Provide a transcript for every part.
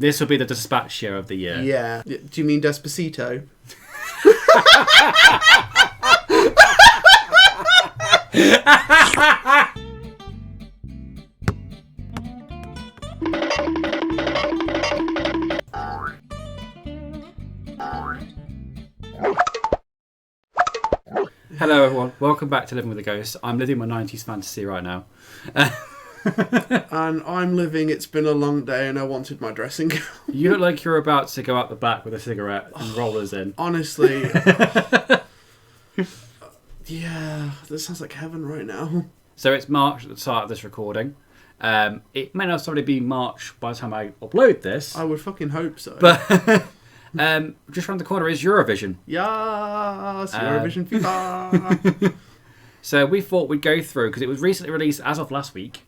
This will be the dispatch year of the year. Yeah. Do you mean Despacito? Hello everyone, welcome back to Living with a Ghost. I'm living my 90s fantasy right now. And I'm living It's Been a Long Day and I Wanted My Dressing Gown. You look like you're about to go out the back with a cigarette and rollers in. Honestly. Yeah, this sounds like heaven right now. So it's March at the start of this recording. It may not already be March by the time I upload this. I would fucking hope so. But just around the corner is Eurovision. Yes, Eurovision FIFA. So we thought we'd go through, because it was recently released as of last week.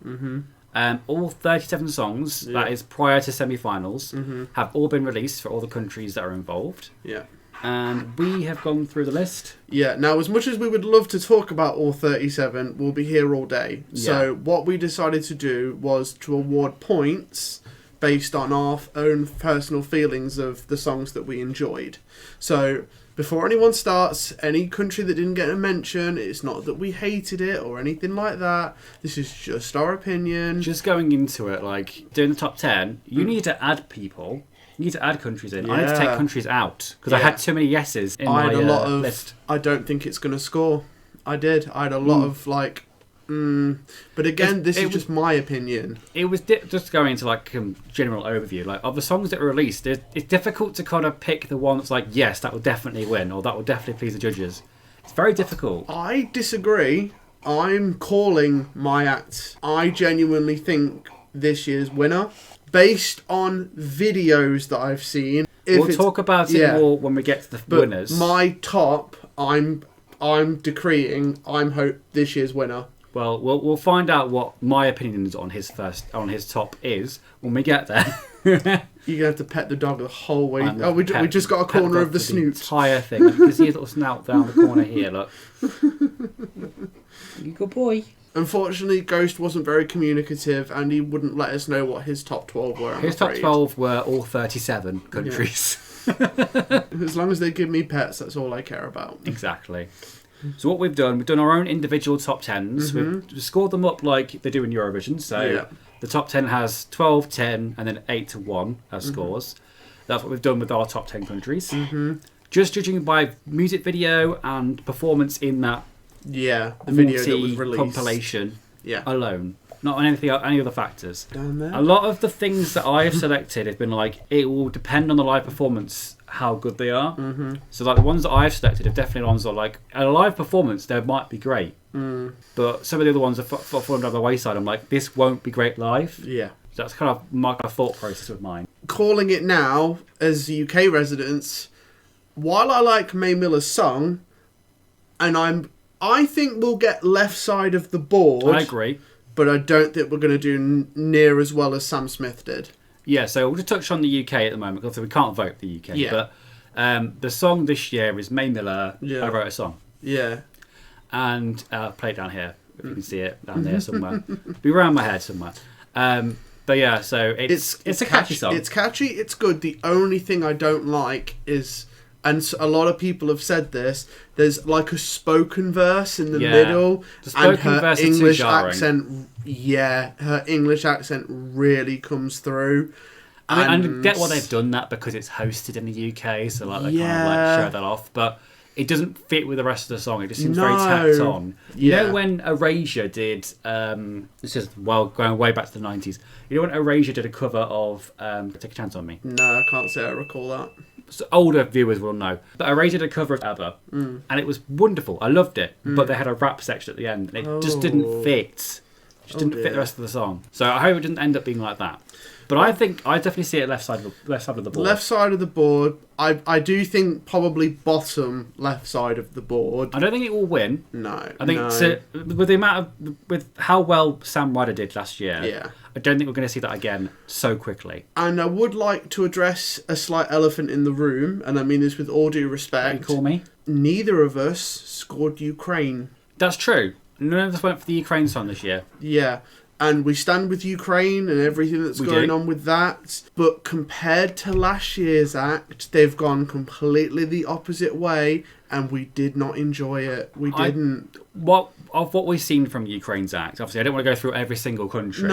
All 37 songs, that is prior to semi-finals, have all been released for all the countries that are involved. Yeah. And we have gone through the list. Yeah, now as much as we would love to talk about all 37, we'll be here all day. Yeah. So what we decided to do was to award points based on our own personal feelings of the songs that we enjoyed. So before anyone starts, any country that didn't get a mention, it's not that we hated it or anything like that. This is just our opinion. Just going into it, like doing the top 10, you need to add people. You need to add countries in. I need to take countries out because I had too many yeses in my list. I don't think it's going to score. I did. I had a lot of like... But again, this is just my opinion. It was just going into like a general overview. Like of the songs that were released, it's difficult to kind of pick the one that's like, yes, that will definitely win, or that will definitely please the judges. It's very difficult. I disagree. I'm calling my act. I genuinely think this year's winner, based on videos that I've seen. We'll talk about it more when we get to the winners. My top, I'm decreeing. I'm hope this year's winner. Well, we'll find out what my opinions on his top is when we get there. You're gonna have to pet the dog the whole way. We just got a corner of the snoot. Entire thing. You can see his little snout down the corner here. Look, you good boy. Unfortunately, Ghost wasn't very communicative, and he wouldn't let us know what his top 12 were. His top 12 were all 37 countries. Yeah. As long as they give me pets, that's all I care about. Exactly. So what we've done our own individual top 10s. We've scored them up like they do in Eurovision. So the top 10 has 12, 10, and then 8 to 1 as scores. That's what we've done with our top 10 countries. Just judging by music video and performance in that the video that was released compilation alone. Not on any other factors. Down there. A lot of the things that I have selected have been like, it will depend on the live performance how good they are. So like the ones that I've selected are definitely ones that are like, at a live performance they might be great. But some of the other ones have fallen down the wayside. I'm like, this won't be great live. Yeah. So that's kind of my thought process with mine. Calling it now, as UK residents, while I like Mae Miller's song, and I think we'll get left side of the board. I agree. But I don't think we're going to do near as well as Sam Smith did. Yeah, so we'll just touch on the UK at the moment, because we can't vote for the UK. Yeah. But the song this year is Mae Miller, I Wrote a Song. Yeah. And I'll play it down here, if you can see it, down there somewhere. Be around my head somewhere. But yeah, so it's a catchy song. It's catchy, it's good. The only thing I don't like is... And a lot of people have said this. There's like a spoken verse in the middle, and her English accent. Yeah, her English accent really comes through. I get why they've done that because it's hosted in the UK, so like they kind of like show that off. But it doesn't fit with the rest of the song. It just seems very tacked on. You know when Erasure did? This is going way back to the 90s. You know when Erasure did a cover of "Take a Chance on Me"? No, I can't say I recall that. So older viewers will know. But Erasure did a cover of ABBA, and it was wonderful. I loved it, but they had a rap section at the end, and it just didn't fit. It just didn't fit the rest of the song. So I hope it didn't end up being like that. But I definitely see it left side of the board. Left side of the board. I do think probably bottom left side of the board. I don't think it will win. No. I think with the amount of with how well Sam Ryder did last year. I don't think we're going to see that again so quickly. And I would like to address a slight elephant in the room, and I mean this with all due respect. What do you call me? Neither of us scored Ukraine. That's true. None of us went for the Ukraine song this year. Yeah. And we stand with Ukraine and everything that's going on with that. But compared to last year's act, they've gone completely the opposite way, and we did not enjoy it. We didn't. Of what we've seen from Ukraine's act, obviously I don't want to go through every single country.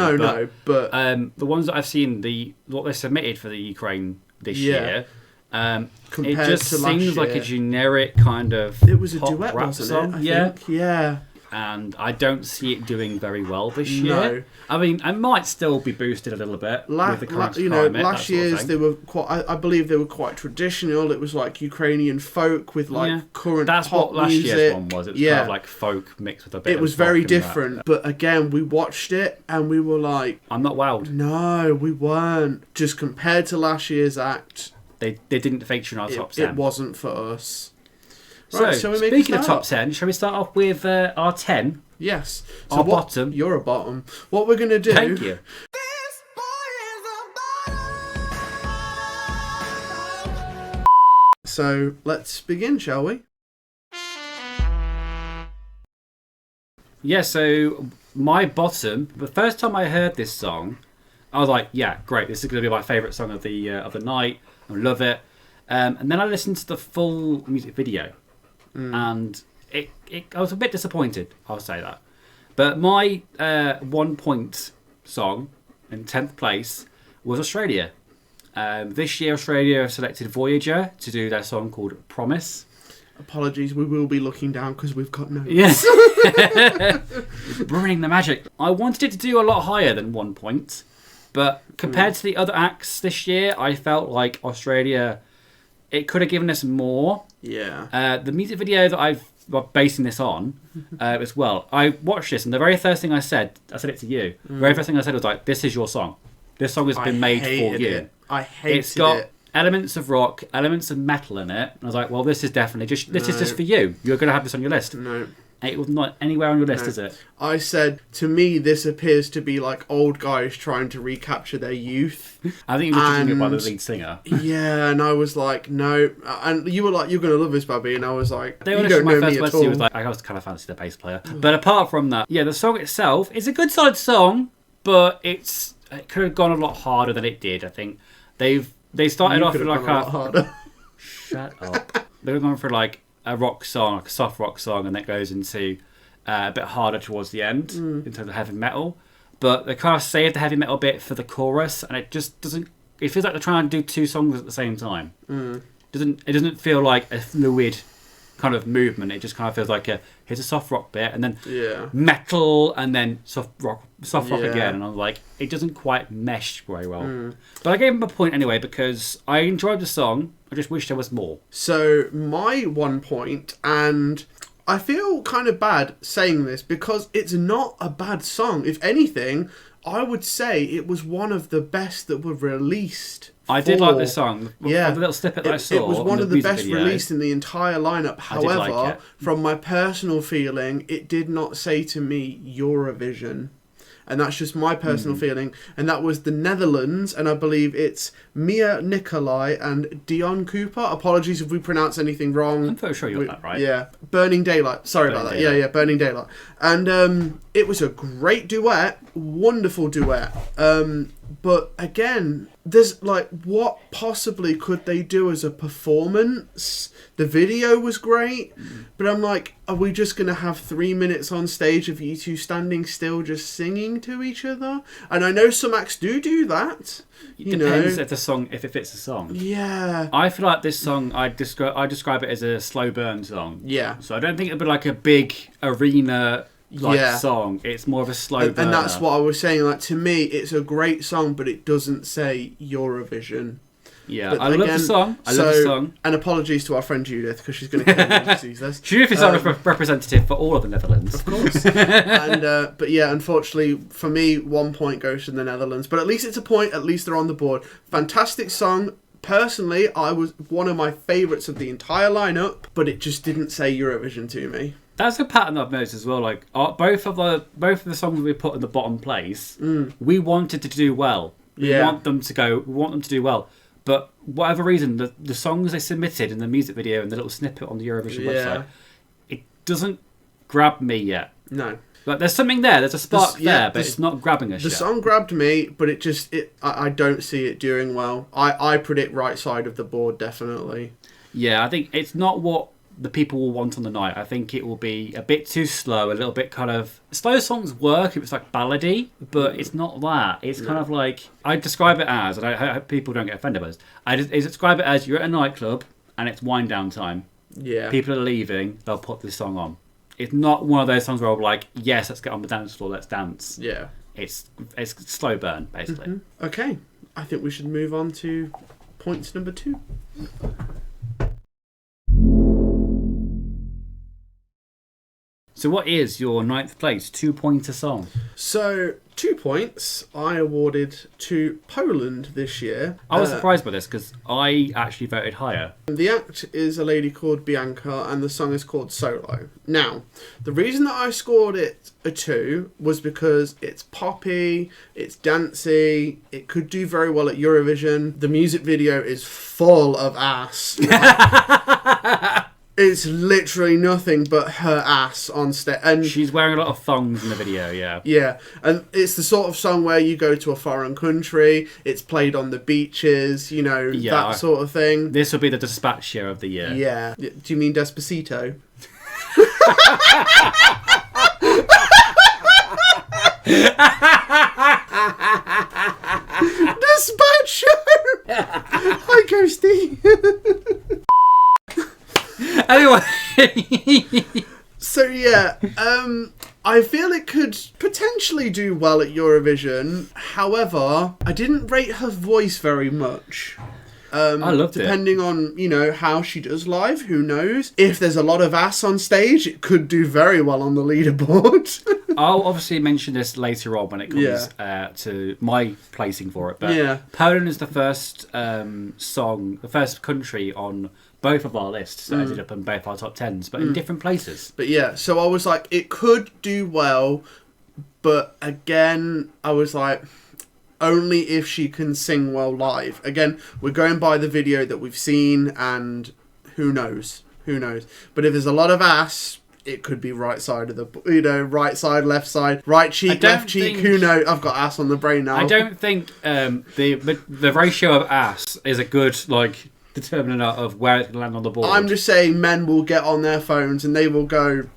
But the ones that I've seen, what they submitted for the Ukraine this year, it just seems like a generic kind of it was a pop duet, rap wasn't song. it? I think. Yeah. And I don't see it doing very well this year. No. I mean, it might still be boosted a little bit with the current climate. Last year's they were quite. I believe they were quite traditional. It was like Ukrainian folk with current. That's pop what last music. year's one was. It was kind of like folk mixed with a bit. It was very different. Rap. But again, we watched it and we were like, I'm not wowed. No, we weren't. Just compared to last year's act, they didn't feature in our top 10. It wasn't for us. Right, so, speaking of top 10, shall we start off with our 10? Yes. So our bottom. You're a bottom. What we're going to do... Thank you. So, let's begin, shall we? Yeah, so my bottom, the first time I heard this song, I was like, yeah, great, this is going to be my favourite song of the night. I love it. And then I listened to the full music video. And I was a bit disappointed, I'll say that. But my 1 point song in 10th place was Australia. This year, Australia have selected Voyager to do their song called Promise. Apologies, we will be looking down because we've got notes. Yes. Ruining the magic. I wanted it to do a lot higher than 1 point. But compared to the other acts this year, I felt like Australia... It could have given us more. Yeah. The music video that I've basing this on as well, I watched this and the very first thing I said it to you. The very first thing I said was like, this is your song. This song has been made for you. I hated it. It's got elements of rock, elements of metal in it. And I was like, well, this is definitely just for you. You're going to have this on your list. No. It was not anywhere on your list, is it? I said, to me, this appears to be like old guys trying to recapture their youth. I think you were judging it by the lead singer. Yeah, and I was like, no. And you were like, you're going to love this, Bobby. And I was like, you don't know me at all. Was like, I was kind of fancy the bass player. But apart from that, yeah, the song itself is a good solid song, but it could have gone a lot harder than it did, I think. They started off with like a lot harder. Shut up. They were going for like a rock song, like a soft rock song, and that goes into a bit harder towards the end in terms of heavy metal. But they kind of saved the heavy metal bit for the chorus, and it just doesn't. It feels like they're trying to do two songs at the same time. It doesn't feel like a fluid kind of movement. It just kind of feels like here's a soft rock bit, and then metal, and then soft rock again. And I'm like, it doesn't quite mesh very well. But I gave him a point anyway because I enjoyed the song. I just wish there was more. So my 1 point, and I feel kind of bad saying this because it's not a bad song. If anything, I would say it was one of the best that were released. I did like this song. Yeah. The little snippet that I saw. It was one of the best video. released in the entire lineup. However, from my personal feeling, it did not say to me Eurovision. And that's just my personal feeling. And that was the Netherlands, and I believe it's Mia Nicolai and Dion Cooper. Apologies if we pronounce anything wrong. I'm pretty sure you got that right. Yeah. Burning Daylight. Sorry about that. Yeah, Burning Daylight. And it was a great duet. Wonderful duet. But again, there's like, what possibly could they do as a performance? The video was great, but I'm like, are we just going to have 3 minutes on stage of you two standing still just singing to each other? And I know some acts do that. It depends if it fits the song. Yeah. I feel like this song, I describe it as a slow burn song. Yeah. So I don't think it'd be like a big arena song. It's more of a slow burn. And that's what I was saying. Like, to me, it's a great song, but it doesn't say Eurovision. Yeah, I love the song. I love the song. And apologies to our friend Judith, because she's going to kill me when she sees this. Judith is our representative for all of the Netherlands. Of course. But yeah, unfortunately, for me, 1 point goes to the Netherlands. But at least it's a point. At least they're on the board. Fantastic song. Personally, I was one of my favourites of the entire lineup, but it just didn't say Eurovision to me. That's a pattern I've noticed as well. Like both of the songs we put in the bottom place, we wanted to do well. We want them to do well. But whatever reason, the songs they submitted in the music video and the little snippet on the Eurovision website, it doesn't grab me yet. No. Like, there's something there. There's a spark there, but it's not grabbing us The yet. song grabbed me, but I don't see it doing well. I predict right side of the board, definitely. Yeah, I think it's not what the people will want on the night. I think it will be a bit too slow, a little bit kind of... Slow songs work if it's like ballady, but it's not that. It's kind of like... I describe it as, and I hope people don't get offended by this, I describe it as you're at a nightclub and it's wind down time. Yeah. People are leaving, they'll put this song on. It's not one of those songs where I'm like, yes, let's get on the dance floor, let's dance. Yeah. It's slow burn, basically. Mm-hmm. Okay. I think we should move on to points number 2. So what is your 9th place 2-pointer song? So, 2 points I awarded to Poland this year. I was surprised by this because I actually voted higher. The act is a lady called Bianca and the song is called Solo. Now, the reason that I scored it a 2 was because it's poppy, it's dancey, it could do very well at Eurovision. The music video is full of ass. It's literally nothing but her ass on stage. And she's wearing a lot of thongs in the video, yeah. Yeah, and it's the sort of song where you go to a foreign country, it's played on the beaches, that sort of thing. This will be the dispatch year of the year. Yeah. Do you mean Despacito? Dispatcho! Hi, Ghosty. Anyway. So yeah, I feel it could potentially do well at Eurovision. However, I didn't rate her voice very much. I loved it. Depending on, how she does live, who knows? If there's a lot of ass on stage, it could do very well on the leaderboard. I'll obviously mention this later on when it comes to my placing for it. But Poland is the first song, the first country on both of our lists that ended up in both our top 10s, but in different places. But yeah, so I was like, it could do well, but again, I was like, only if she can sing well live. Again, we're going by the video that we've seen, and who knows? But if there's a lot of ass, it could be right side of the, right side, left side, right cheek, left cheek. Who knows? I've got ass on the brain now. I don't think the ratio of ass is a good determinant of where it's going to land on the board. I'm just saying, men will get on their phones and they will go.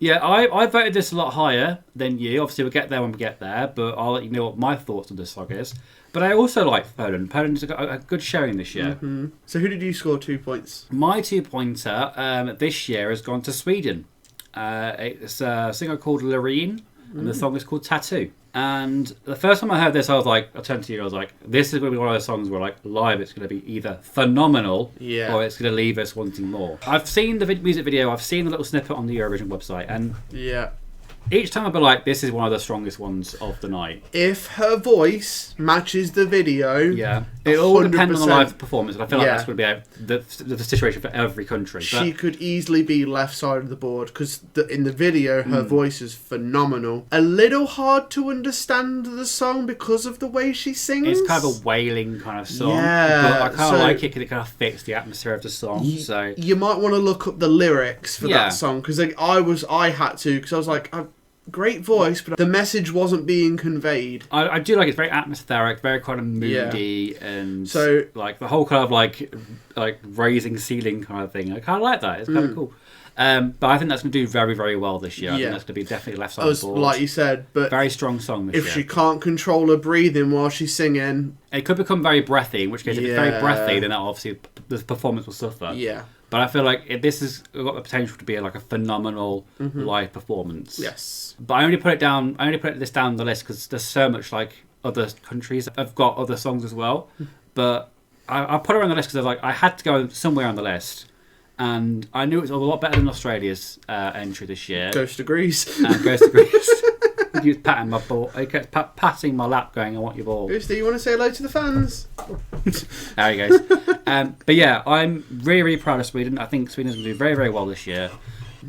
Yeah, I voted this a lot higher than you. Obviously, we'll get there when we get there, but I'll let you know what my thoughts on this song is. But I also like Poland. Poland's a good showing this year. Mm-hmm. So who did you score 2 points? My 2-pointer this year has gone to Sweden. It's a singer called Loreen, and the song is called Tattoo. And the first time I heard this, I turned to you, I was like, this is going to be one of those songs where, live, it's going to be either phenomenal or it's going to leave us wanting more. I've seen the music video, I've seen the little snippet on the Eurovision website, and each time I'll be like, this is one of the strongest ones of the night. If her voice matches the video, it all depends on the live performance, and I feel like that's going to be the situation for every country. She could easily be left side of the board, because in the video, her voice is phenomenal. A little hard to understand the song because of the way she sings. It's kind of a wailing kind of song, but I kind of like it because it kind of fits the atmosphere of the song. So you might want to look up the lyrics for that song, because I had to, because I was like, great voice, but the message wasn't being conveyed. I do like it's very atmospheric, very kind of moody, and so the whole kind of like raising ceiling kind of thing. I kind of like that. It's kind of cool. But I think that's going to do very, very well this year. I think that's going to be definitely left side of the board. Like you said, but very strong song this year. If she can't control her breathing while she's singing, it could become very breathy. In which case, if it's very breathy, then obviously the performance will suffer. Yeah. But I feel like this has got the potential to be a phenomenal live performance. Yes. But I only put this down the list because there's so much other countries have got other songs as well. But I put her on the list because I had to go somewhere on the list. And I knew it was a lot better than Australia's entry this year. Ghost agrees. Ghost agrees. He was patting my ball. He kept patting my lap, going, "I want your ball." Ghost, do you want to say hello to the fans? There he goes. But yeah, I'm really, really proud of Sweden. I think Sweden's going to do very, very well this year.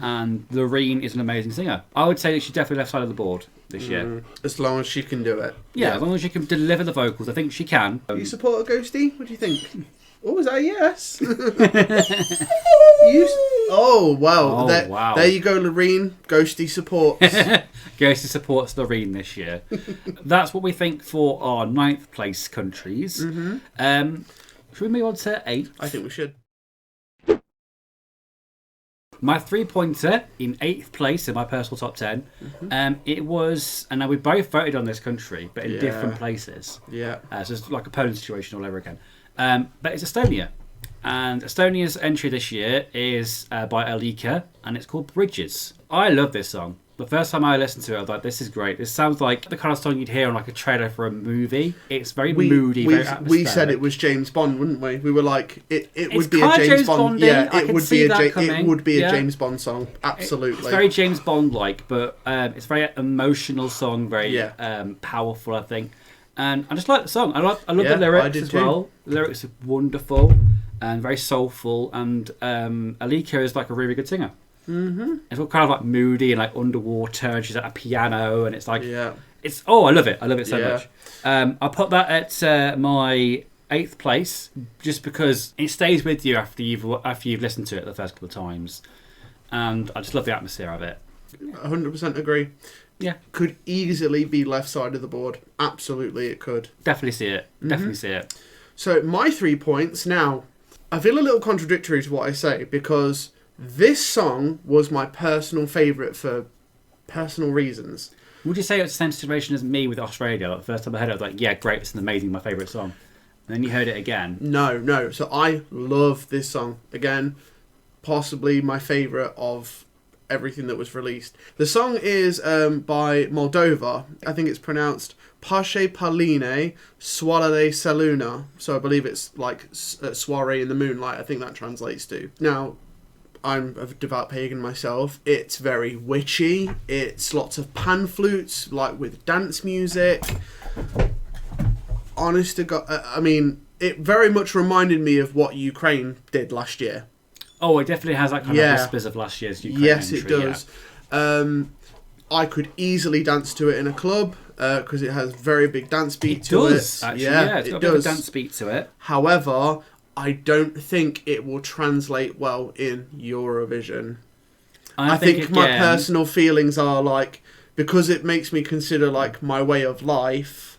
And Loreen is an amazing singer. I would say that she's definitely left side of the board this year. As long as she can do it. Yeah, as long as she can deliver the vocals. I think she can. Do you support a Ghosty? What do you think? Oh, is that a yes? Oh, wow. Wow. There you go, Loreen. Ghosty supports. Ghosty supports Loreen this year. That's what we think for our 9th place countries. Should we move on to 8? I think we should. My 3-pointer in 8th place in my personal top 10. It was, and now we both voted on this country, but in different places. Yeah. So it's like a Poland situation all over again. But it's Estonia. And Estonia's entry this year is by Alika, and it's called Bridges. I love this song. The first time I listened to it, I was like, this is great. This sounds like the kind of song you'd hear on like a trailer for a movie. It's very moody, very atmospheric. We said it was James Bond, wouldn't we? We were like, it would be a kind of James Bond. Bond-y. Yeah, I it can would see be that coming. it would be a Yeah. James Bond song. Absolutely. It's very James Bond-like, but it's a very emotional song, very powerful, I think. And I just like the song. I love the lyrics as well. The lyrics are wonderful and very soulful. And Alika is like a really good singer. It's all kind of like moody and like underwater, and she's at a piano, and it's like, it's I love it. I love it so much. I put that at my 8th place just because it stays with you after you've listened to it the first couple of times, and I just love the atmosphere of it. 100% agree. Yeah, could easily be left side of the board. Absolutely, it could. Definitely see it. Definitely see it. So my 3 points now. I feel a little contradictory to what I say because this song was my personal favourite for personal reasons. Would you say it's the same situation as me with Australia? Like the first time I heard it, I was like, yeah, great, it's amazing, my favourite song. And then you heard it again. No. So I love this song. Again, possibly my favourite of everything that was released. The song is by Moldova. I think it's pronounced Pace Paline Soarele se Luna. So I believe it's like soiree in the moonlight. I think that translates to. Now, I'm a devout pagan myself. It's very witchy. It's lots of pan flutes, like with dance music. Honest to God, I mean, it very much reminded me of what Ukraine did last year. Oh, it definitely has that kind of whispers of last year's Ukraine Yes, entry, it does. Yeah. I could easily dance to it in a club because it has very big dance beat to it. Actually, it's got a bit of a dance beat to it. However, I don't think it will translate well in Eurovision. I think my personal feelings are like, because it makes me consider like my way of life,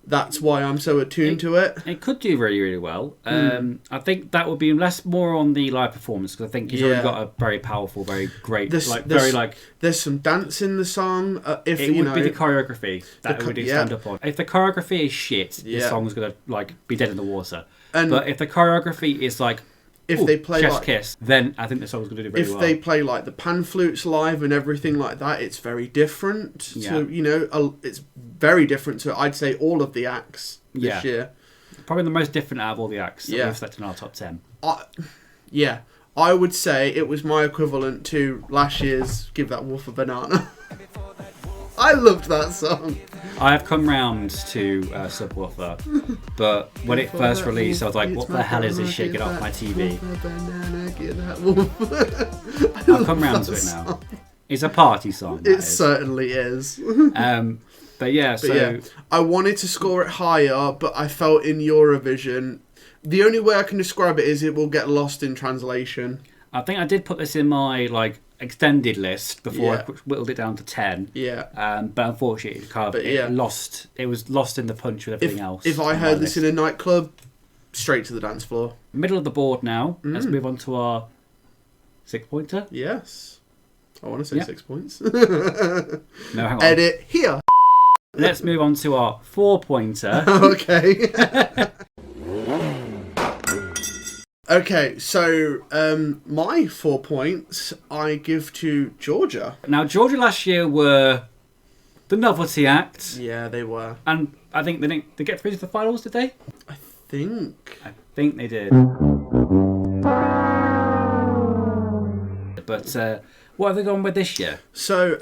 that's why I'm so attuned to it. It could do really, really well. I think that would be more on the live performance because I think he's already got a very powerful, very great, There's some dance in the song. It would be the choreography that would stand up on. If the choreography is shit, the song's gonna like be dead in the water. But if the choreography is like, if they play chef's like, kiss, then I think the song's going to do very well. If they play like the pan flutes live and everything like that, it's very different. To, it's very different to, I'd say, all of the acts this year. Probably the most different out of all the acts that we've selected in our top 10. I would say it was my equivalent to last year's Give That Wolf a Banana. I loved that song. I have come round to Subwoofer, but when it first released, I was like, what the hell is this shit? Get off my TV. I've come round to it now. It's a party song. It certainly is. But yeah, I wanted to score it higher, but I felt in Eurovision, the only way I can describe it is it will get lost in translation. I think I did put this in my extended list before I whittled it down to 10. Yeah. But unfortunately, it was lost in the punch with everything else. If I heard this in a nightclub, straight to the dance floor. Middle of the board now. Let's move on to our 6-pointer. Yes. I want to say 6 points. No, hang on. Edit here. Let's move on to our 4-pointer. Okay. Okay, so my 4 points I give to Georgia. Now, Georgia last year were the novelty act. Yeah, they were. And I think they get through to the finals, did they? I think they did. But what have they gone with this year? So,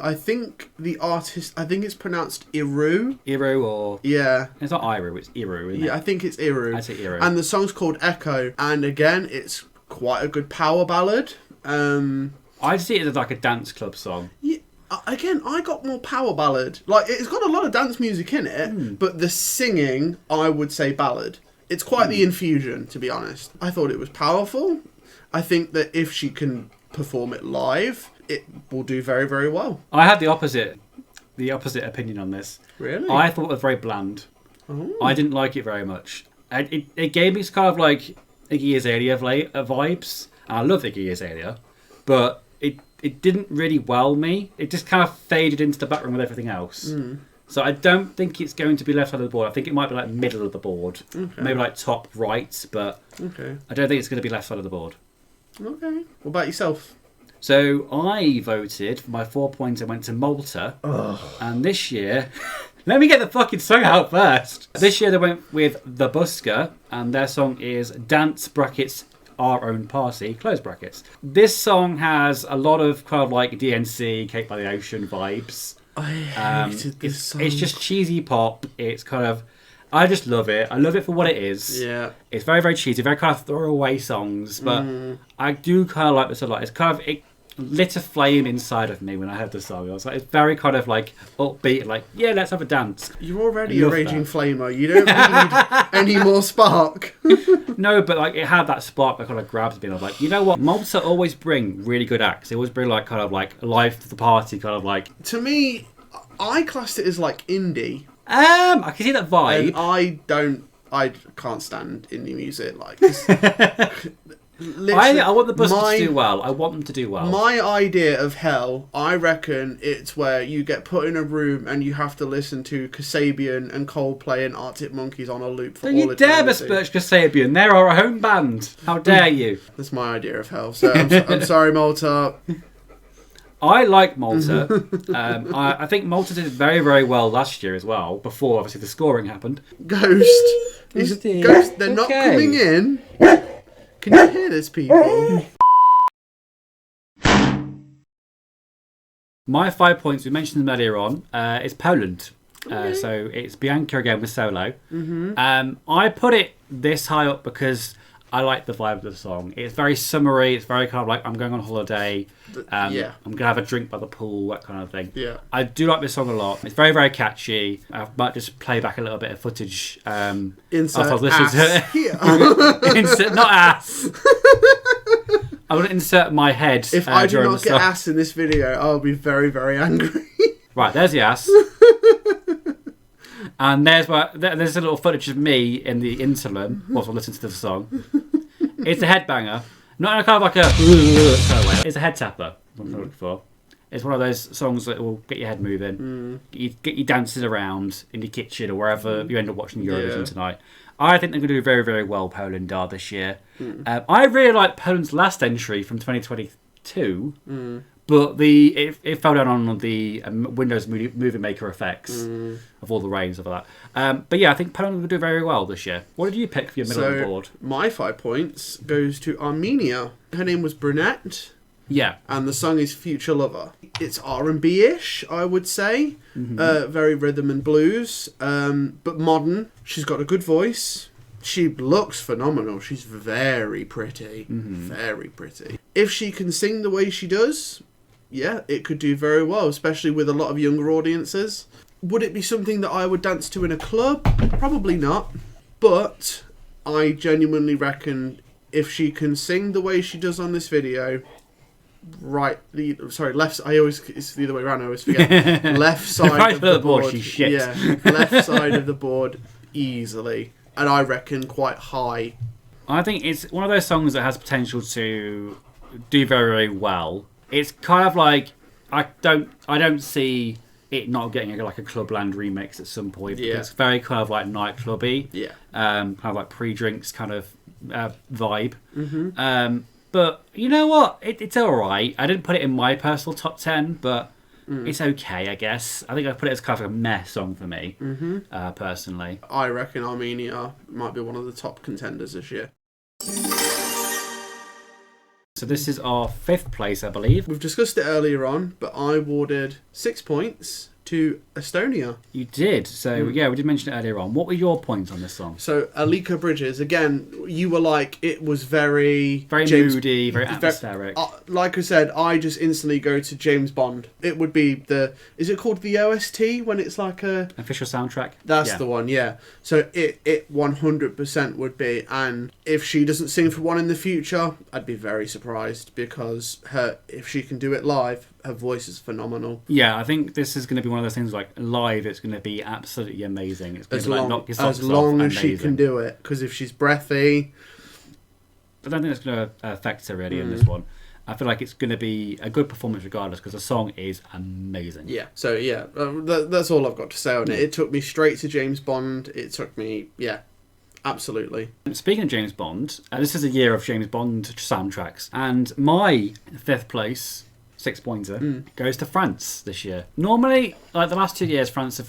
I think the artist, I think it's pronounced Iru. Iru or... Yeah. It's not Iru, it's Iru, isn't it? Yeah, I think it's Iru. I say Iru. And the song's called Echo. And again, it's quite a good power ballad. I'd see it as like a dance club song. Yeah. Again, I got more power ballad. Like, it's got a lot of dance music in it, but the singing, I would say ballad. It's quite the infusion, to be honest. I thought it was powerful. I think that if she can perform it live, it will do very, very well. I had the opposite opinion on this. Really? I thought it was very bland. Oh. I didn't like it very much. It gave me kind of like Iggy Azalea vibes. And I love Iggy Azalea, but it didn't really wow me. It just kind of faded into the background with everything else. So I don't think it's going to be left side of the board. I think it might be like middle of the board. Okay. Maybe like top right, but I don't think it's going to be left side of the board. Okay. What about yourself? So I voted for my 4 points. I went to Malta. And this year... Let me get the fucking song out first. This year they went with The Busker, and their song is Dance Brackets Our Own Party, close brackets. This song has a lot of kind of like DNC, Cape by the Ocean vibes. I hated this song. It's just cheesy pop. It's kind of... I just love it. I love it for what it is. Yeah. It's very, very cheesy, very kind of throwaway songs, but I do kind of like this a lot. It's kind of... It lit a flame inside of me when I heard the song. I was like, it's very kind of like upbeat, like, yeah, let's have a dance. You're already a raging flamer. You don't need any more spark. No, but like it had that spark that kind of grabs me. And I was like, you know what? Malta always bring really good acts. They always bring like kind of like life to the party, kind of like. To me, I classed it as like indie. I can see that vibe. And I can't stand indie music. Like, I want the Buskers to do well. I want them to do well. My idea of hell, I reckon it's where you get put in a room and you have to listen to Kasabian and Coldplay and Arctic Monkeys on a loop for all eternity. Don't you dare besmirch Kasabian. They're our home band. How dare you? That's my idea of hell. So I'm sorry, Malta. I like Malta. I think Malta did very, very well last year as well, before obviously the scoring happened. Ghost, they're not coming in. Can you hear this, people? My 5 points, we mentioned them earlier on, is Poland. So it's Bianca again with Solo. I put it this high up because I like the vibe of the song. It's very summery. It's very kind of like I'm going on holiday. I'm going to have a drink by the pool, that kind of thing. Yeah. I do like this song a lot. It's very, very catchy. I might just play back a little bit of footage. Insert ass here. Insert, not ass. I want to insert my head. If I do not get ass in this video, I'll be very, very angry. Right, there's the ass. And there's a little footage of me in the interim whilst I listen to the song. It's a headbanger. Not in a kind of like a... It's a head tapper, what I'm looking for. It's one of those songs that will get your head moving. Get you dancing around in your kitchen or wherever you end up watching Eurovision tonight. I think they're going to do very, very well, Poland are this year. I really like Poland's last entry from 2022. But it fell down on the Windows Movie Maker effects of all the rains of that. But yeah, I think Poland will do very well this year. What did you pick for your middle of the board? My 5 points goes to Armenia. Her name was Brunette. Yeah. And the song is Future Lover. It's R&B-ish, I would say. Very rhythm and blues, but modern. She's got a good voice. She looks phenomenal. She's very pretty. Very pretty. If she can sing the way she does... yeah, it could do very well, especially with a lot of younger audiences. Would it be something that I would dance to in a club? Probably not. But I genuinely reckon if she can sing the way she does on this video, left. It's the other way around. I always forget. Left side of the board. She's shit. Yeah, left side of the board easily, and I reckon quite high. I think it's one of those songs that has potential to do very, very well. It's kind of like I don't see it not getting like a Clubland remix at some point. Yeah. It's very kind of like nightclubby. Yeah. Kind of like pre-drinks kind of vibe. But you know what? It's all right. I didn't put it in my personal top 10, but it's okay, I guess. I think I put it as kind of a meh song for me, personally. I reckon Armenia might be one of the top contenders this year. So this is our 5th place, I believe. We've discussed it earlier on, but I awarded 6 points to Estonia. You did. So, yeah, we did mention it earlier on. What were your points on this song? So, Alika Bridges, again, you were like, it was very moody, very atmospheric. Like I said, I just instantly go to James Bond. It would be is it called the OST when it's like a... official soundtrack? That's the one, yeah. So, it 100% would be. And if she doesn't sing for one in the future, I'd be very surprised, because if she can do it live, her voice is phenomenal. Yeah, I think this is going to be one of those things like live. It's going to be absolutely amazing. It's going to knock your socks off. As long as she can do it, because if she's breathy, I don't think it's going to affect her really in this one. I feel like it's going to be a good performance regardless, because the song is amazing. Yeah. So yeah, that's all I've got to say on it. It took me straight to James Bond. It took me, absolutely. Speaking of James Bond, this is a year of James Bond soundtracks, and my 5th place 6-pointer goes to France this year. Normally, like the last 2 years, France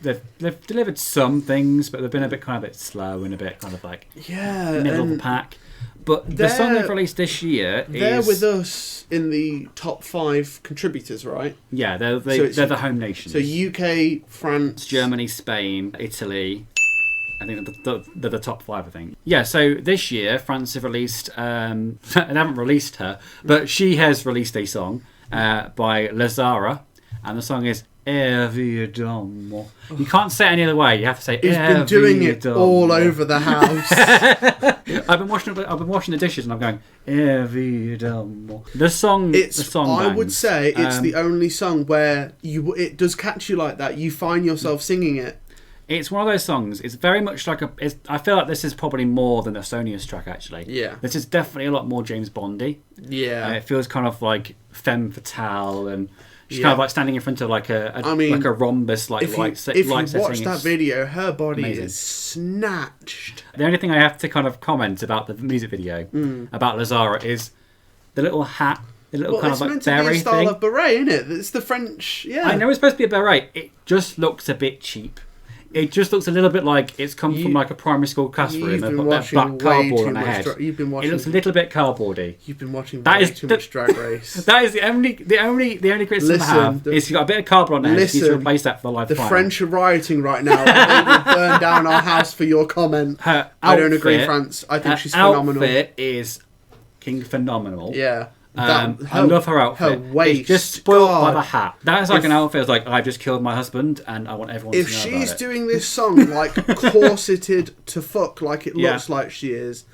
they've delivered some things, but they've been a bit slow and a bit kind of like middle of the pack. But the song they've released this year they're with us in the top 5 contributors, right? Yeah, they're the home nations. So UK, France, Germany, Spain, Italy. I think they're the top 5, I think. Yeah, so this year, France have released... they haven't released her, but she has released a song by Lazara, and the song is Évidemment. You can't say it any other way. You have to say He's been doing it all over the house. I've been washing the dishes, and I'm going Évidemment. The song bangs. I would say it's the only song where it does catch you like that. You find yourself singing it. It's one of those songs. It's very much like I feel like this is probably more than Estonia's track, actually. Yeah. This is definitely a lot more James Bondy. Yeah. It feels kind of like femme fatale, and she's kind of like standing in front of like a rhombus, like light setting. If you watch that video, her body is snatched. The only thing I have to kind of comment about the music video about Lazara is the little hat. The little kind of like beret thing. It's meant to be a style of beret, isn't it? It's the French. Yeah. I know it's supposed to be a beret. It just looks a bit cheap. It just looks a little bit like it's come from like a primary school classroom and put that black cardboard on their head. It looks a little bit cardboardy. You've been watching too much Drag Race. That is the only criticism I have is you've got a bit of cardboard on there. You need to replace that for the live The final. French are rioting right now. They will burn down our house for your comment. Her I don't agree, France. I think she's phenomenal. Her outfit is king phenomenal. Yeah. I love her outfit. Her waist, it's just spoiled by the hat. That's like an outfit. It's like, I've just killed my husband and I want everyone to know about it. If she's doing this song like corseted to fuck like it looks like she is,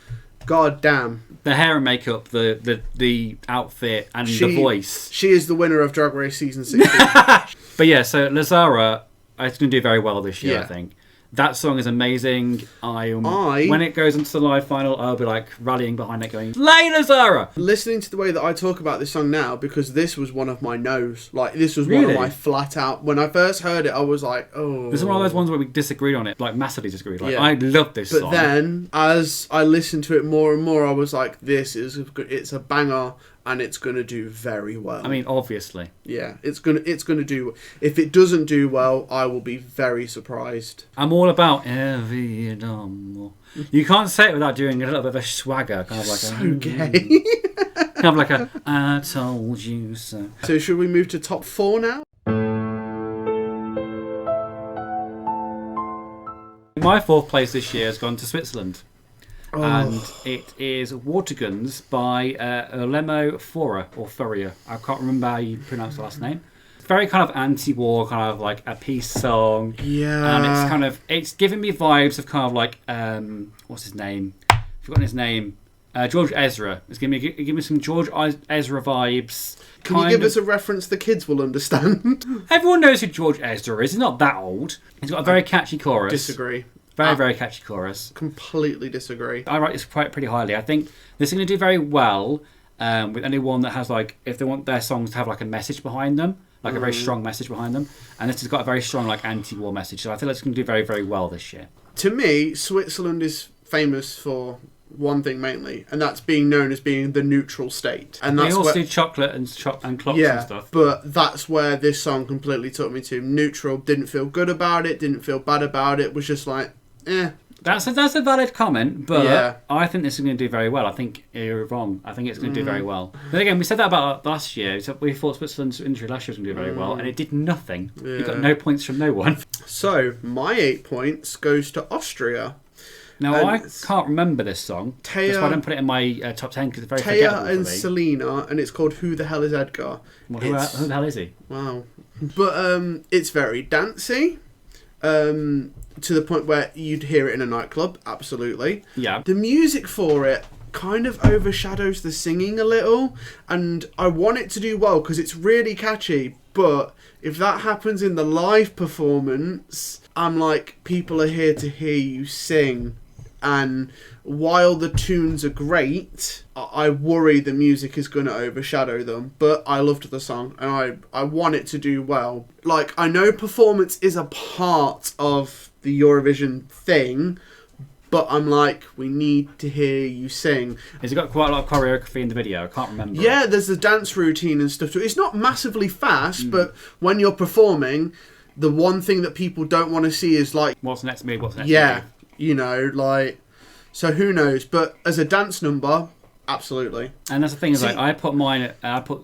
god damn. The hair and makeup, the outfit and the voice. She is the winner of Drag Race Season 16. But yeah, so Lazara is going to do very well this year, I think. That song is amazing. When it goes into the live final, I'll be like rallying behind it going, Slay Lazara! Listening to the way that I talk about this song now, because this was one of my no's. Like, this was one of my flat out... When I first heard it, I was like, oh... This is one of those ones where we disagreed on it, like massively disagreed. Like, I love this song. But then, as I listened to it more and more, I was like, it's a banger, and it's going to do very well. I mean, obviously. Yeah, it's going to do... If it doesn't do well, I will be very surprised. I'm all about Évidemment. You can't say it without doing a little bit of a swagger. Kind of like so gay. Kind of like a, I told you so. So should we move to top 4 now? My 4th place this year has gone to Switzerland. And it is Waterguns by Olemo Fora, or Furia. I can't remember how you pronounce the last name. It's very kind of anti-war, kind of like a peace song. Yeah. And it's giving me vibes of kind of like, what's his name? I've forgotten his name. George Ezra. It's giving me some George Ezra vibes. Can you give us a reference the kids will understand? Everyone knows who George Ezra is. He's not that old. He's got a very catchy chorus. Disagree. Very catchy chorus. Completely disagree. I rate this pretty highly. I think this is going to do very well with anyone that has, like, if they want their songs to have like a message behind them, like a very strong message behind them. And this has got a very strong like anti-war message. So I feel it's going to do very, very well this year. To me, Switzerland is famous for one thing mainly, and that's being known as being the neutral state. And that's they also do chocolate and clocks and stuff. But that's where this song completely took me to. Neutral, didn't feel good about it, didn't feel bad about it, was just like, That's a valid comment, but Yeah. I think this is going to do very well. I think you're wrong. I think it's going to do very well. Then again, we said that about last year. So we thought Switzerland's entry last year was going to do very well, and it did nothing. Yeah. You got no points from no one. So, my 8 points goes to Austria. Now, And I can't remember this song. That's why I don't put it in my top 10, because it's very forgettable Taya and for me. Selena, and it's called Who the Hell is Edgar? Well, who the hell is he? Wow. But it's very dancey. To the point where you'd hear it in a nightclub, absolutely. Yeah. The music for it kind of overshadows the singing a little, and I want it to do well because it's really catchy, but if that happens in the live performance, I'm like, people are here to hear you sing, and while the tunes are great, I worry the music is going to overshadow them. But I loved the song, and I want it to do well. Like, I know performance is a part of the Eurovision thing, but I'm like, we need to hear you sing. Has he got quite a lot of choreography in the video? I can't remember. Yeah, there's a dance routine and stuff too. It's not massively fast, but when you're performing, the one thing that people don't want to see is like... What's the next move? What's the next Yeah, move? you know, like... So who knows? But as a dance number, absolutely. And that's the thing, is like, I put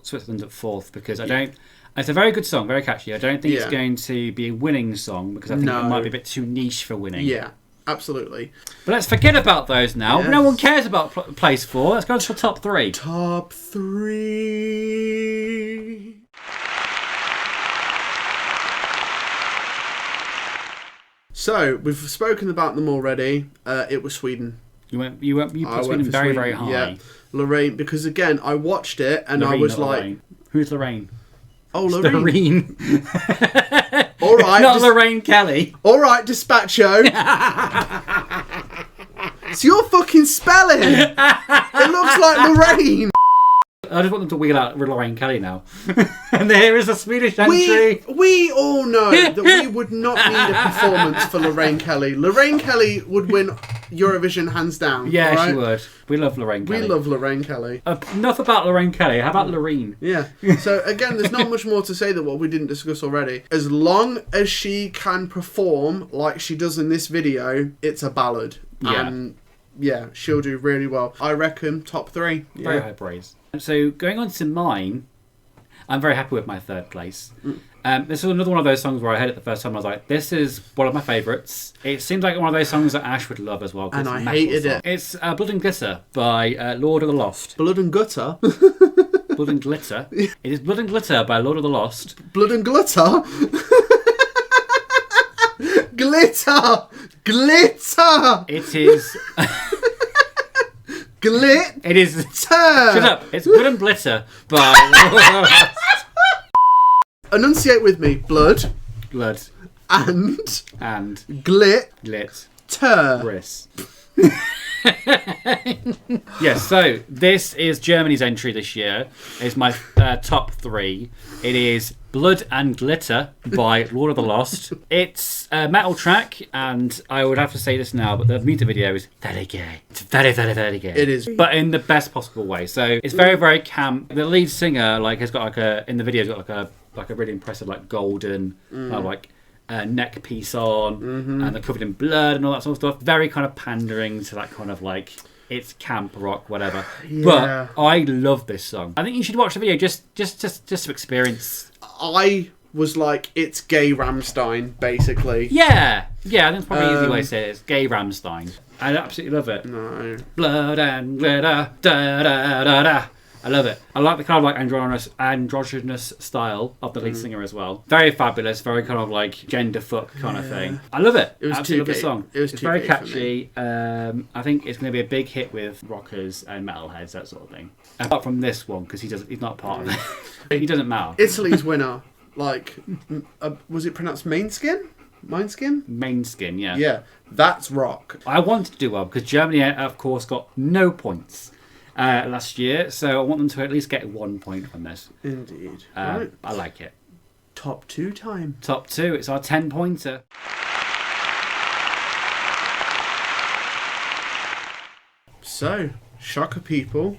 Switzerland at 4th because I don't... It's a very good song, very catchy. I don't think it's going to be a winning song because I think it might be a bit too niche for winning. Yeah, absolutely. But let's forget about those now. Yes. No one cares about place 4. Let's go to the top 3. Top 3. So, we've spoken about them already. It was Sweden. You put Sweden very, very high. Yeah. Lorraine, because again, I watched it and Lorraine, I was not like... Lorraine. Who's Lorraine? Oh, It's Lorraine. Lorraine. All right. Not Lorraine Kelly. All right, Dispatcho. It's your fucking spelling. It looks like Lorraine. I just want them to wheel out Lorraine Kelly now. And there is a Swedish entry. We all know that we would not need a performance for Lorraine Kelly. Lorraine Kelly would win Eurovision hands down. Yeah, right? she would. We love Lorraine Kelly. We love Lorraine Kelly. Enough about Lorraine Kelly. How about Loreen? Yeah. So again, there's not much more to say than what we didn't discuss already. As long as she can perform like she does in this video, it's a ballad. Yeah. And yeah, she'll do really well. I reckon top 3. Yeah. Very high praise. So going on to mine, I'm very happy with my 3rd place. This is another one of those songs where I heard it the first time. I was like, this is one of my favourites. It seems like one of those songs that Ash would love as well. And it's I a metal hated song. it. It's Blood and Glitter by Lord of the Lost. Blood and Gutter. Blood and Glitter. It is Blood and Glitter by Lord of the Lost. Blood and Glitter. Glitter. Glitter. It is... Glitter. It is... Shut up. It's Blood and Glitter by Lord of the Lost. Enunciate with me. Blood. Blood. And. Glitter. Briss. Yes, so this is Germany's entry this year. It's my top 3. It is Blood and Glitter by Lord of the Lost. It's a metal track, and I would have to say this now, but the music video is very gay. It's very, very, very gay. It is. But in the best possible way. So it's very, very camp. The lead singer has got in the video, has got a really impressive golden neck piece on, and they're covered in blood and all that sort of stuff. Very kind of pandering to that kind of it's camp rock, whatever. Yeah. But I love this song. I think you should watch the video just to experience. I was like, it's gay Rammstein, basically. Yeah, I think it's probably an easy way to say it. It's gay Rammstein. I absolutely love it. No. Blood and glitter, da da da da. I love it. I like the kind of androgynous style of the lead singer as well. Very fabulous, very kind of gender fuck kind of thing. I love it. It was Absolutely love the too song. It's very gay catchy. I think it's going to be a big hit with rockers and metalheads, that sort of thing. Apart from this one, because he's not part of it. He doesn't matter. Italy's winner, was it pronounced Mainskin? Mainskin, yeah. Yeah, that's rock. I wanted to do well because Germany, of course, got no points last year, so I want them to at least get 1 point from this. Indeed. Right. I like it. Top 2 time. Top 2, it's our 10-pointer. So, shocker people,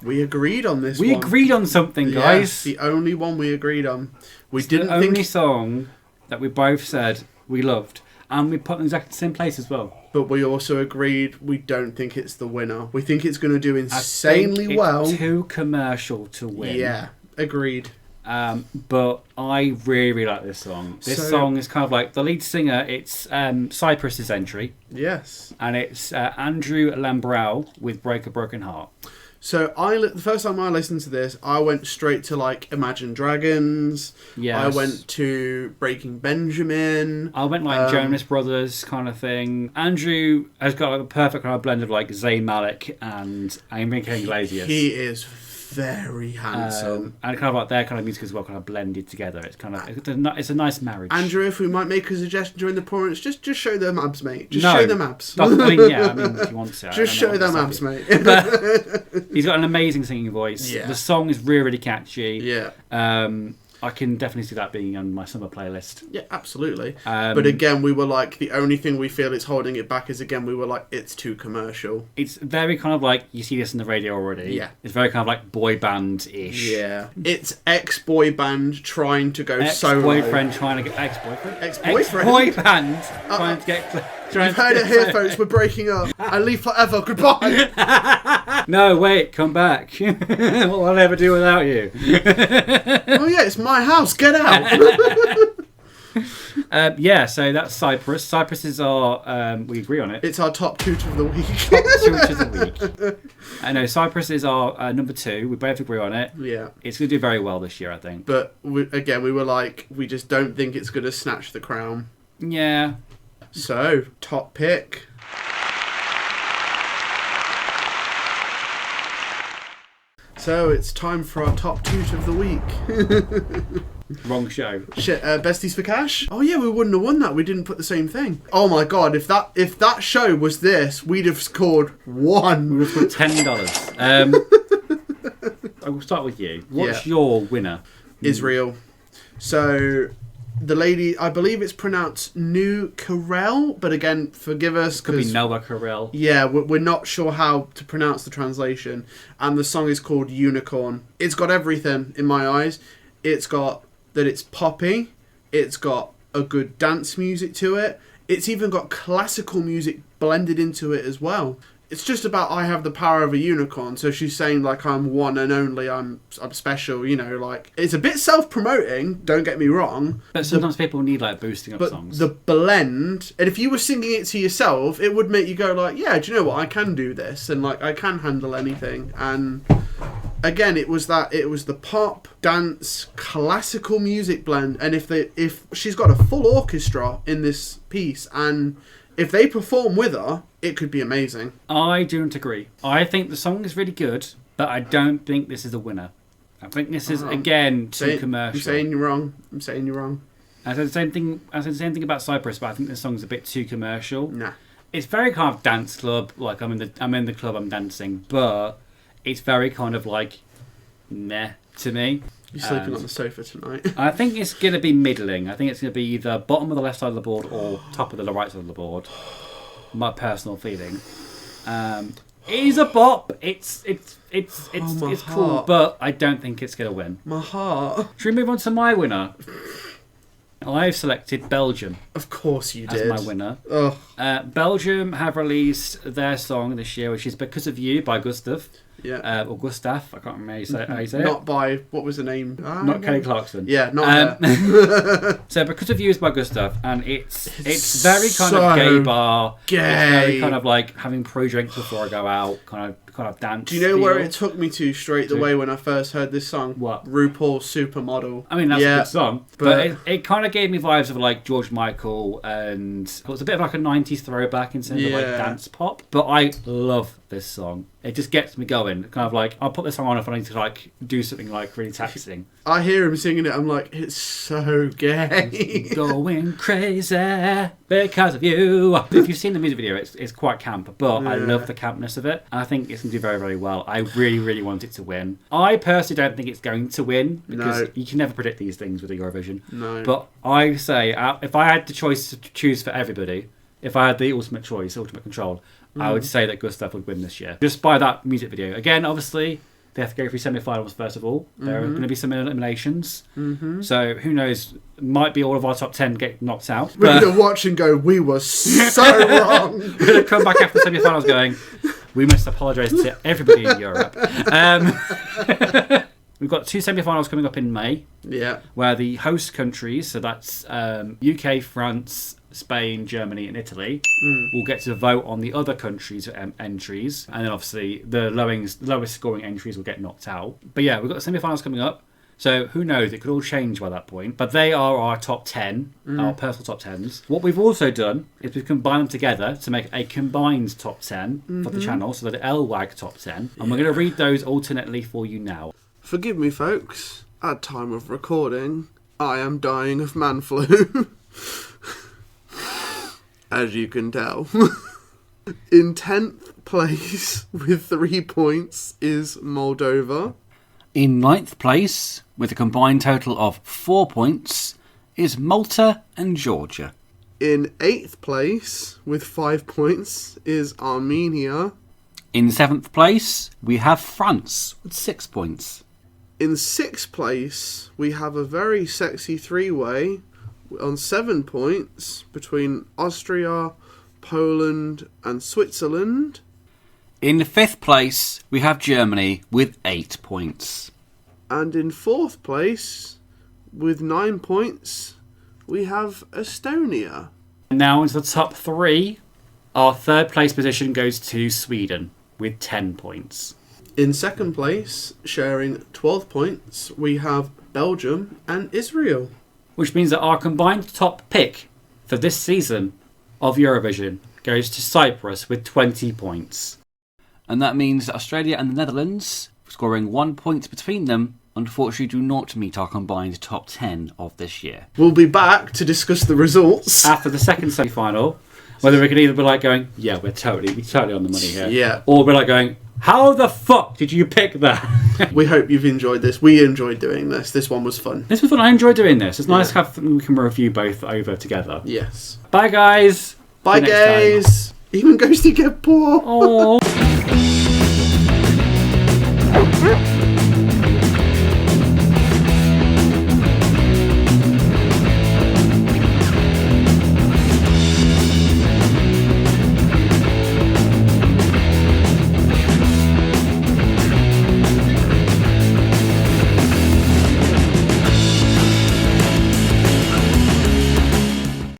we agreed on this We one. agreed on something, guys. Yes, the only one we agreed on. It's the only song that we both said we loved. And we put them exactly the same place as well. But we also agreed we don't think it's the winner. We think it's going to do insanely well. Too commercial to win. Yeah, agreed. But I really, really like this song. This song is kind of like the lead singer. It's Cypress's entry. Yes. And it's Andrew Lambrou with Break a Broken Heart. So the first time I listened to this, I went straight to like Imagine Dragons. Yes. I went to Breaking Benjamin. I went like Jonas Brothers kind of thing. Andrew has got like a perfect kind of blend of like Zayn Malik and Enrique Iglesias. He is very handsome. And kind of like their kind of music as well, kind of blended together. It's kind of it's a nice marriage. Andrew, if we might make a suggestion during the performance, just show them abs, mate. Show them abs. I mean, if you want to. Just show them abs, mate. But he's got an amazing singing voice. Yeah. The song is really, really catchy. Yeah. I can definitely see that being on my summer playlist. Yeah, absolutely. But again, we were like, the only thing we feel is holding it back is, again, we were like, it's too commercial. It's very kind of like, you see this in the radio already. Yeah. It's very kind of like boy band-ish. Yeah. It's ex-boy band trying to go solo. Ex-boyfriend trying to get... Ex-boyfriend? Ex-boyfriend? Ex-boy band trying to get... You've heard it here, folks. We're breaking up. I leave forever. Goodbye. No, wait. Come back. What will I never do without you? Oh, yeah. It's my house. Get out. Yeah, so that's Cypress. Cypress is our... we agree on it. It's our top toot of the week. Top toot of the week. I know, Cypress is our number 2. We both agree on it. Yeah. It's going to do very well this year, I think. But, again, we were like, we just don't think it's going to snatch the crown. Yeah. So, top pick. So, it's time for our top toot of the week. Wrong show. Shit, Besties for Cash? Oh yeah, we wouldn't have won that. We didn't put the same thing. Oh my god, if that show was this, we'd have scored 1. We would have scored $10. I will start with you. What's your winner? Israel. So... the lady, I believe it's pronounced Nu Carell, but again, forgive us. Could be Noah Carell. Yeah, we're not sure how to pronounce the translation. And the song is called Unicorn. It's got everything in my eyes. It's got that it's poppy. It's got a good dance music to it. It's even got classical music blended into it as well. It's just about I have the power of a unicorn. So she's saying like I'm one and only, I'm special, you know, like it's a bit self-promoting, don't get me wrong. But sometimes people need like boosting up songs. The blend, and if you were singing it to yourself, it would make you go like, yeah, do you know what, I can do this and like I can handle anything. And again, it was the pop, dance, classical music blend, and if she's got a full orchestra in this piece and if they perform with her, it could be amazing. I don't agree. I think the song is really good, but I don't think this is a winner. I think this is, again, too commercial. I'm saying you're wrong. I said the same thing about Cypress, but I think this song's a bit too commercial. Nah. It's very kind of dance club, like I'm in the club, I'm dancing, but it's very kind of like meh to me. You're sleeping on the sofa tonight. I think it's going to be middling. I think it's going to be either bottom of the left side of the board or top of the right side of the board. My personal feeling. It is a bop. It's cool, but I don't think it's going to win. My heart. Should we move on to my winner? I've selected Belgium. Of course you did. As my winner. Ugh. Belgium have released their song this year, which is Because of You by Gustav. Yeah. Or Gustav, I can't remember how you say it. Not by, what was the name? Not Kelly Clarkson. Yeah, not her. So Because of You is by Gustav, and it's very kind of gay bar. Gay. It's very kind of like having pre-drinks before I go out, kind of dance. Do you know where it took me to straight away when I first heard this song? What? RuPaul's Supermodel. I mean, that's a good song. But it kind of gave me vibes of like George Michael, and it was a bit of like a 90s throwback in terms of like dance pop. But I love this song. It just gets me going. Kind of like, I'll put this song on if I need to like do something like really taxing. I hear him singing it, I'm like, it's so gay. Going crazy because of you. If you've seen the music video, it's quite camp, but I love the campness of it. I think it's going to do very, very well. I really, really want it to win. I personally don't think it's going to win because you can never predict these things with the Eurovision. No. But I say, if I had the choice to choose for everybody, if I had the ultimate choice, ultimate control, I would say that Gustav would win this year. Just by that music video. Again, obviously, They have to go through semi-finals first of all. There are going to be some eliminations. So who knows? Might be all of our top 10 get knocked out. We're going to watch and go, we were so wrong. We're going to come back after the semi-finals going, we must apologise to everybody in Europe. We've got 2 semi-finals coming up in May. Yeah. Where the host countries, so that's UK, France, Spain, Germany and Italy, will get to vote on the other countries' entries. And then obviously the lowest scoring entries will get knocked out. But yeah, we've got the semi-finals coming up. So who knows, it could all change by that point. But they are our top 10, our personal top 10s. What we've also done is we've combined them together to make a combined top 10 for the channel, so the LWAG top 10. And we're going to read those alternately for you now. Forgive me, folks. At time of recording, I am dying of man flu. As you can tell. In 10th place with 3 points is Moldova. In 9th place, with a combined total of 4 points, is Malta and Georgia. In 8th place, with 5 points, is Armenia. In 7th place, we have France with 6 points. In 6th place, we have a very sexy 3-way on 7 points between Austria, Poland and Switzerland. In 5th place, we have Germany with 8 points. And in 4th place, with 9 points, we have Estonia. Now into the top 3. Our 3rd place position goes to Sweden with 10 points. In 2nd place, sharing 12 points, we have Belgium and Israel. Which means that our combined top pick for this season of Eurovision goes to Cyprus with 20 points. And that means that Australia and the Netherlands, scoring 1 point between them, unfortunately do not meet our combined top 10 of this year. We'll be back to discuss the results after the second semi-final, whether we can either be like going, yeah, we're totally on the money here. Yeah. Or we're like going, how the fuck did you pick that? We hope you've enjoyed this. We enjoyed doing this. This one was fun. This was fun. I enjoyed doing this. It's nice to have we can review both over together. Yes. Bye, guys. Bye, guys. Even Ghosty get poor. Oh.